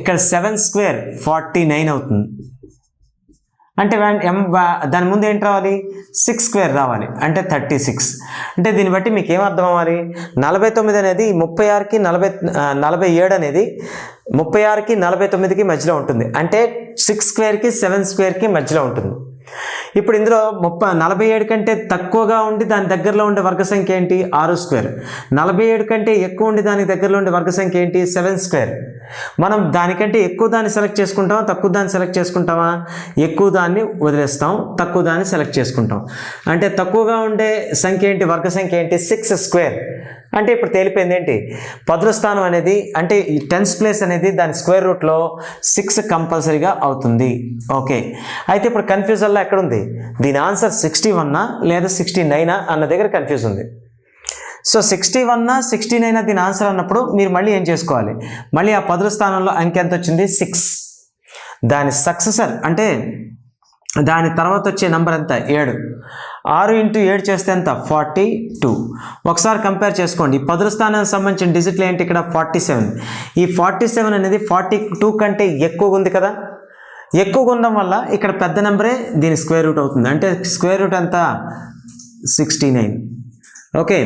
ఇక్కడ 7 స్క్వేర్ 49 అవుతుంది. అంటే దాని ముందు ఏంటి రావాలి? 6 స్క్వేర్ రావాలి, అంటే 36. అంటే దీన్ని బట్టి మీకు ఏం అర్థం అవ్వాలి? 49 అనేది 36కి 47 అనేది 36కి 49కి మధ్యలో ఉంటుంది. అంటే 6 స్క్వేర్కి 7 స్క్వేర్కి మధ్యలో ఉంటుంది. ఇప్పుడు ఇందులో 47 కంటే తక్కువగా ఉండి దాని దగ్గరలో ఉండే వర్గ సంఖ్య ఏంటి? 6 స్క్వేర్. 47 కంటే ఎక్కువ ఉండి దానికి దగ్గరలో ఉండే వర్గ సంఖ్య ఏంటి? 7 స్క్వేర్. మనం దానికంటే ఎక్కువ దాన్ని సెలెక్ట్ చేసుకుంటామా, తక్కువ దాన్ని సెలెక్ట్ చేసుకుంటామా? ఎక్కువ దాన్ని వదిలేస్తాం, తక్కువ దాన్ని సెలెక్ట్ చేసుకుంటాం. అంటే తక్కువగా ఉండే సంఖ్య ఏంటి? వర్గ సంఖ్య ఏంటి? 6 స్క్వేర్. అంటే ఇప్పుడు తేలిపోయింది ఏంటి? పదుల స్థానం అనేది అంటే ఈ టెన్స్ ప్లేస్ అనేది దాని స్క్వేర్ రూట్లో 6 కంపల్సరీగా అవుతుంది. ఓకే, అయితే ఇప్పుడు కన్ఫ్యూజన్లో ఎక్కడుంది? దీని ఆన్సర్ 61 లేదా 69 అన్న దగ్గర కన్ఫ్యూజ్ ఉంది. సో 61 69 దీని ఆన్సర్ అన్నప్పుడు మీరు మళ్ళీ ఏం చేసుకోవాలి? మళ్ళీ ఆ పదుల స్థానంలో అంకె ఎంత వచ్చింది? 6. దాని సక్సెసర్ అంటే దాని తర్వాత వచ్చే నెంబర్ ఎంత? 7. 6 × 7 చేస్తే ఎంత? 42. ఒకసారి కంపేర్ చేసుకోండి. పదుల స్థానానికి సంబంధించిన డిజిట్లు ఏంటి ఇక్కడ? 47. ఈ 47 అనేది 42 కంటే ఎక్కువగా ఉంది కదా. ఎక్కువగా ఉండడం వల్ల ఇక్కడ పెద్ద నెంబరే దీని స్క్వేర్ రూట్ అవుతుంది. అంటే స్క్వేర్ రూట్ ఎంత? 69. ఓకే,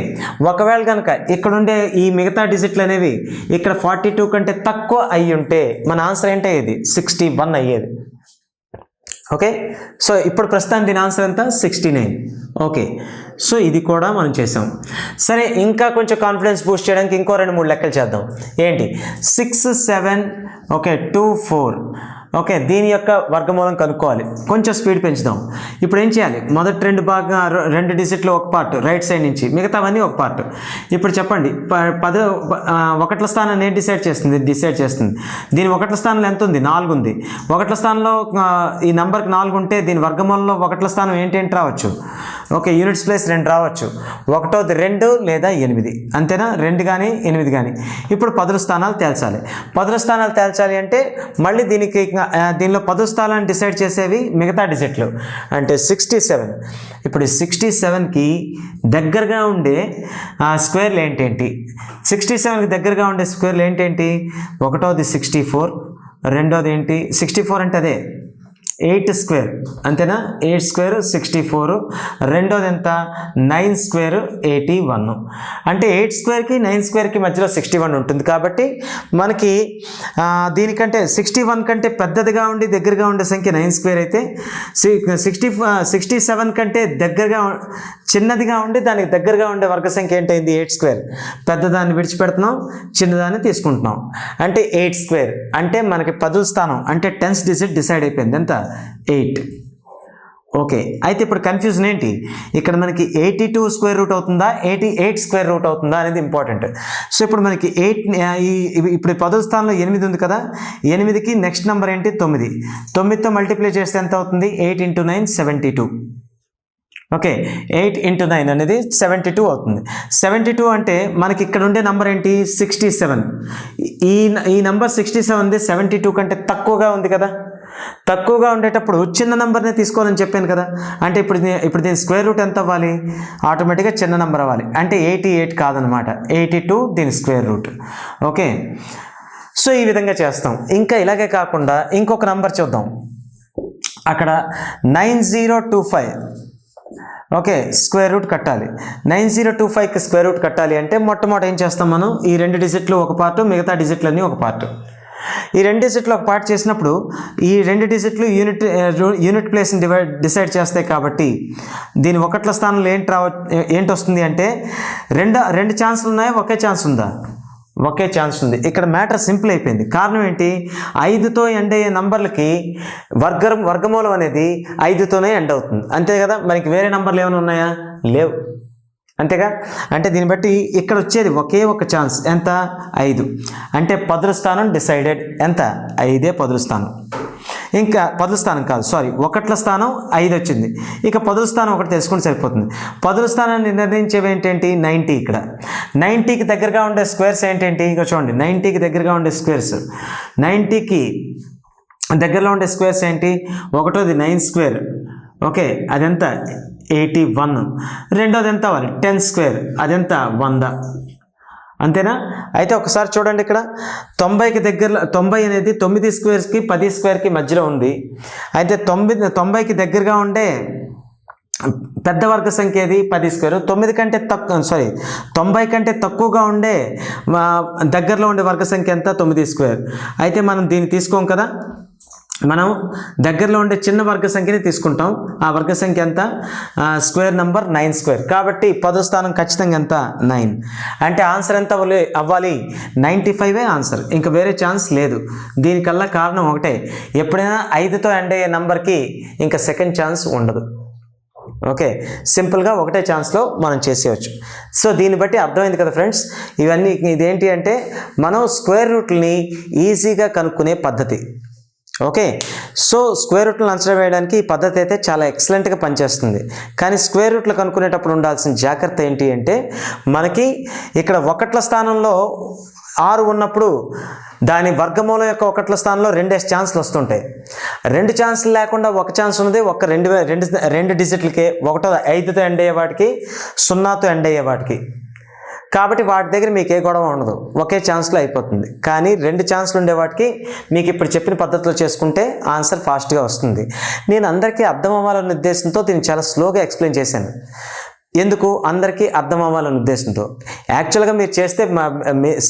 ఒకవేళ కనుక ఇక్కడ ఉండే ఈ మిగతా డిజిట్లు అనేవి ఇక్కడ 42 కంటే తక్కువ అయ్యి ఉంటే మన ఆన్సర్ ఏంటయ్యేది? 61 అయ్యేది. ఓకే, సో ఇప్పుడు ప్రస్తుతం దీని ఆన్సర్ ఎంత? 69. ఓకే, సో ఇది కూడా మనం చేసాం. సరే, ఇంకా కొంచెం కాన్ఫిడెన్స్ బూస్ట్ చేయడానికి ఇంకో 2-3 లెక్కలు చేద్దాం. ఏంటి? 6 7 ఓకే 2 4. ఓకే, దీని యొక్క వర్గమూలం కనుక్కోవాలి. కొంచెం స్పీడ్ పెంచుదాం. ఇప్పుడు ఏం చేయాలి? మొదటి 2 డిజిట్లు ఒక పార్ట్ రైట్ సైడ్ నుంచి, మిగతావన్నీ ఒక పార్ట్. ఇప్పుడు చెప్పండి, 1ల స్థానాన్ని ఏం డిసైడ్ చేస్తుంది? దీని 1ల స్థానంలో ఎంత ఉంది? 4 ఉంది. 1ల స్థానంలో ఈ నెంబర్కి 4 ఉంటే దీని వర్గమూలంలో 1ల స్థానం ఏంటేంటి రావచ్చు? ఓకే, యూనిట్స్ ప్లేస్ 2 రావచ్చు. 1వది 2 లేదా 8, అంతేనా? 2 కానీ 8 కానీ. ఇప్పుడు పదుల స్థానాలు తేల్చాలి. పదుల స్థానాలు తేల్చాలి అంటే మళ్ళీ దీనిలో పదుల స్థానాన్ని డిసైడ్ చేసేవి మిగతా డిజిట్లు అంటే 67. ఇప్పుడు 67కి దగ్గరగా ఉండే స్క్వేర్లు ఏంటేంటి? 67కి దగ్గరగా ఉండే స్క్వేర్లు ఏంటేంటి? 1వది 64, 2వది ఏంటి? 64 అంటే అదే 8 స్క్వేర్, అంతేనా? 8 స్క్వేర్ 64. 2వది ఎంత? 9 స్క్వేర్ 81. అంటే 8 స్క్వేర్కి 9 స్క్వేర్కి మధ్యలో 61 ఉంటుంది. కాబట్టి మనకి దీనికంటే 61 కంటే పెద్దదిగా ఉండి దగ్గరగా ఉండే సంఖ్య 9 స్క్వేర్ అయితే 67 కంటే దగ్గరగా చిన్నదిగా ఉండి దానికి దగ్గరగా ఉండే వర్గ సంఖ్య ఏంటైంది? 8 స్క్వేర్. పెద్దదాన్ని విడిచిపెడుతున్నాం, చిన్నదాన్ని తీసుకుంటున్నాం. అంటే 8 స్క్వేర్. అంటే మనకి పదుల స్థానం అంటే 10th డిజిట్ డిసైడ్ అయిపోయింది. ఎంత? 8. ఓకే, అయితే ఇప్పుడు కన్ఫ్యూజన్ ఏంటి? ఇక్కడ మనకి 82 స్క్వేర్ రూట్ అవుతుందా, 88 స్క్వేర్ రూట్ అవుతుందా అనేది ఇంపార్టెంట్. సో ఇప్పుడు మనకి ఇప్పుడు పదుల స్థానంలో 8 ఉంది కదా. 8కి నెక్స్ట్ నెంబర్ ఏంటి? 9. 9తో మల్టిప్లై చేస్తే ఎంత అవుతుంది? 8 × 9 72. ఓకే, 8 × 9 అనేది 72 అవుతుంది. 72 అంటే మనకి ఇక్కడ ఉండే నెంబర్ ఏంటి? 67. ఈ నెంబర్ 67 72 కంటే తక్కువగా ఉంది కదా. తక్కువగా ఉండేటప్పుడు చిన్న నెంబర్నే తీసుకోవాలని చెప్పాను కదా. అంటే ఇప్పుడు దీని స్క్వేర్ రూట్ ఎంత అవ్వాలి? ఆటోమేటిక్గా చిన్న నెంబర్ అవ్వాలి. అంటే 88 కాదనమాట, 82 దీని స్క్వేర్ రూట్. ఓకే, సో ఈ విధంగా చేస్తాం. ఇంకా ఇలాగే కాకుండా ఇంకొక నంబర్ చూద్దాం. అక్కడ 9025 ఓకే స్క్వేర్ రూట్ కట్టాలి. 9025కి స్క్వేర్ రూట్ కట్టాలి అంటే మొట్టమొదటి ఏం చేస్తాం మనం, ఈ 2 డిజిట్లు ఒక పార్ట్, మిగతా డిజిట్లన్నీ ఒక పార్ట్. ఈ 2 డిజిట్లు ఒక పార్ట్ చేసినప్పుడు ఈ 2 డిజిట్లు యూనిట్ ప్లేస్ని డిసైడ్ చేస్తాయి. కాబట్టి దీని ఒకట్ల స్థానంలో ఏంటి వస్తుంది అంటే రెండు ఛాన్సులు ఉన్నాయా, ఒకే ఛాన్స్ ఉందా? ఒకే ఛాన్స్ ఉంది. ఇక్కడ మ్యాటర్ సింపుల్ అయిపోయింది. కారణం ఏంటి, 5తో ఎండ్ అయ్యే నంబర్లకి వర్గమూలం అనేది 5తోనే ఎండ్ అవుతుంది, అంతే కదా. మనకి వేరే నంబర్లు ఏమైనా ఉన్నాయా? లేవు, అంతేగా. అంటే దీన్ని బట్టి ఇక్కడ వచ్చేది ఒకే ఒక ఛాన్స్, ఎంత? 5. అంటే పదుల స్థానం డిసైడెడ్, ఎంత? 5 పదుల స్థానం. ఇంకా పదుల స్థానం కాదు, సారీ, ఒకట్ల స్థానం 5 వచ్చింది. ఇక పదుల స్థానం ఒకటి తెలుసుకుంటే సరిపోతుంది. పదుల స్థానాన్ని నిర్ణయించేవి ఏంటంటే 90. ఇక్కడ 90కి దగ్గరగా ఉండే స్క్వేర్స్ ఏంటంటే, ఇక చూడండి, 90కి దగ్గరగా ఉండే స్క్వేర్స్, 90కి దగ్గరలో ఉండే స్క్వేర్స్ ఏంటి? ఒకటోది 9 స్క్వేర్, ఓకే, అదెంత? 81. రెండోది ఎంత అవ్వాలి? 10 స్క్వేర్, అదెంత? 100. అంతేనా? అయితే ఒకసారి చూడండి, ఇక్కడ 90కి దగ్గరలో 90 అనేది 9 స్క్వేర్స్కి 10 స్క్వేర్కి మధ్యలో ఉంది. అయితే 90కి దగ్గరగా ఉండే పెద్ద వర్గ సంఖ్య ఏది? 10 స్క్వేర్. 90 కంటే తక్కువగా ఉండే దగ్గరలో ఉండే వర్గ సంఖ్య ఎంత? 9 స్క్వేర్. అయితే మనం దీన్ని తీసుకోం కదా, మనం దగ్గరలో ఉండే చిన్న వర్గ సంఖ్యని తీసుకుంటాం. ఆ వర్గ సంఖ్య ఎంత? Square number 9 square. కాబట్టి పదో స్థానం ఖచ్చితంగా ఎంత? 9. అంటే ఆన్సర్ ఎంత అవ్వాలి? 95 ఆన్సర్, ఇంకా వేరే ఛాన్స్ లేదు. దీనికల్లా కారణం ఒకటే, ఎప్పుడైనా 5తో ఎండ్ అయ్యే నంబర్కి ఇంకా సెకండ్ ఛాన్స్ ఉండదు. ఓకే, సింపుల్గా ఒకటే ఛాన్స్లో మనం చేసేయచ్చు. సో దీన్ని బట్టి అర్థమైంది కదా ఫ్రెండ్స్. ఇవన్నీ ఇదేంటి అంటే మనం స్క్వేర్ రూట్ని ఈజీగా కనుక్కునే పద్ధతి. ఓకే, సో స్క్వేర్ రూట్లను అంచనా వేయడానికి ఈ పద్ధతి అయితే చాలా ఎక్సలెంట్గా పనిచేస్తుంది. కానీ స్క్వేర్ రూట్లు కనుక్కునేటప్పుడు ఉండాల్సిన జాగ్రత్త ఏంటి అంటే, మనకి ఇక్కడ ఒకట్ల స్థానంలో 6 ఉన్నప్పుడు దాని వర్గమూలం యొక్క ఒకట్ల స్థానంలో 2 ఛాన్స్లు వస్తుంటాయి. 2 ఛాన్స్లు లేకుండా ఒక ఛాన్స్ ఉన్నది ఒక రెండు డిజిట్లకే, ఒకటో 5తో ఎండ్ అయ్యే వాటికి, 0తో ఎండ్ అయ్యే వాటికి. కాబట్టి వాటి దగ్గర మీకు ఏ గొడవ ఉండదు, ఒకే ఛాన్స్లో అయిపోతుంది. కానీ 2 ఛాన్స్లు ఉండే వాటికి మీకు ఇప్పుడు చెప్పిన పద్ధతిలో చేసుకుంటే ఆన్సర్ ఫాస్ట్గా వస్తుంది. నేను అందరికీ అర్థం అవ్వాలనే ఉద్దేశంతో దీన్ని చాలా స్లోగా ఎక్స్ప్లెయిన్ చేశాను. ఎందుకు? అందరికీ అర్థం అవ్వాలనే ఉద్దేశంతో. యాక్చువల్గా మీరు చేస్తే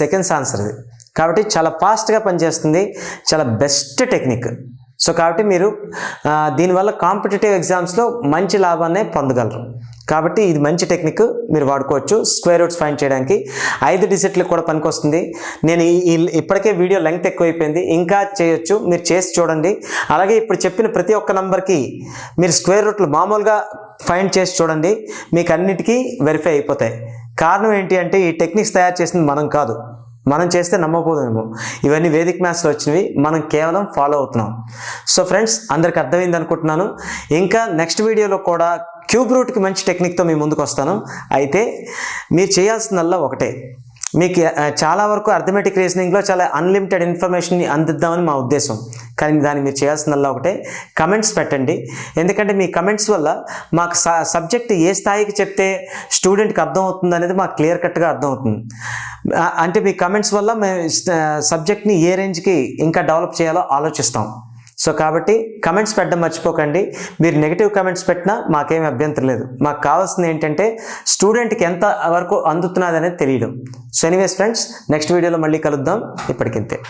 సెకండ్స్ ఆన్సర్ ఇది. కాబట్టి చాలా ఫాస్ట్గా పనిచేస్తుంది, చాలా బెస్ట్ టెక్నిక్. సో కాబట్టి మీరు దీనివల్ల కాంపిటేటివ్ ఎగ్జామ్స్లో మంచి లాభాన్ని పొందగలరు. కాబట్టి ఇది మంచి టెక్నిక్, మీరు వాడుకోవచ్చు స్క్వేర్ రూట్స్ ఫైండ్ చేయడానికి. 5 డిజిట్లకు కూడా పనికొస్తుంది. నేను ఇప్పటికే వీడియో లెంగ్త్ ఎక్కువైపోయింది, ఇంకా చేయొచ్చు, మీరు చేసి చూడండి. అలాగే ఇప్పుడు చెప్పిన ప్రతి ఒక్క నంబర్కి మీరు స్క్వేర్ రూట్లు మామూలుగా ఫైండ్ చేసి చూడండి, మీకు అన్నిటికీ వెరిఫై అయిపోతాయి. కారణం ఏంటి అంటే ఈ టెక్నిక్స్ తయారు చేసింది మనం కాదు, మనం చేస్తే నమ్మకపోదేమో. ఇవన్నీ వేదిక్ మ్యాథ్స్లో వచ్చినవి, మనం కేవలం ఫాలో అవుతున్నాం. సో ఫ్రెండ్స్, అందరికి అర్థమైంది అనుకుంటున్నాను. ఇంకా నెక్స్ట్ వీడియోలో కూడా క్యూబ్ రూట్కి మంచి టెక్నిక్తో మీ ముందుకు వస్తాను. అయితే మీరు చేయాల్సిందల్లా ఒకటే, మీకు చాలా వరకు అర్థమెటిక్ రీజనింగ్లో చాలా అన్లిమిటెడ్ ఇన్ఫర్మేషన్ని అందిద్దామని మా ఉద్దేశం. కానీ దాన్ని మీరు చేయాల్సిందల్లా ఒకటే, కమెంట్స్ పెట్టండి. ఎందుకంటే మీ కమెంట్స్ వల్ల మాకు సబ్జెక్ట్ ఏ స్థాయికి చెప్తే స్టూడెంట్కి అర్థం అవుతుంది అనేది మాకు క్లియర్ కట్గా అర్థమవుతుంది. అంటే మీ కమెంట్స్ వల్ల మేము సబ్జెక్ట్ని ఏ రేంజ్కి ఇంకా డెవలప్ చేయాలో ఆలోచిస్తాం. సో కాబట్టి కమెంట్స్ పెట్టడం మర్చిపోకండి. మీరు నెగిటివ్ కమెంట్స్ పెట్టినా మాకేమీ అభ్యంతరం లేదు. మాకు కావాల్సింది ఏంటంటే స్టూడెంట్కి ఎంత వరకు అందుతున్నది అనేది తెలియడం. సో ఎనీవేస్ ఫ్రెండ్స్, నెక్స్ట్ వీడియోలో మళ్ళీ కలుద్దాం. ఇప్పటికింతే.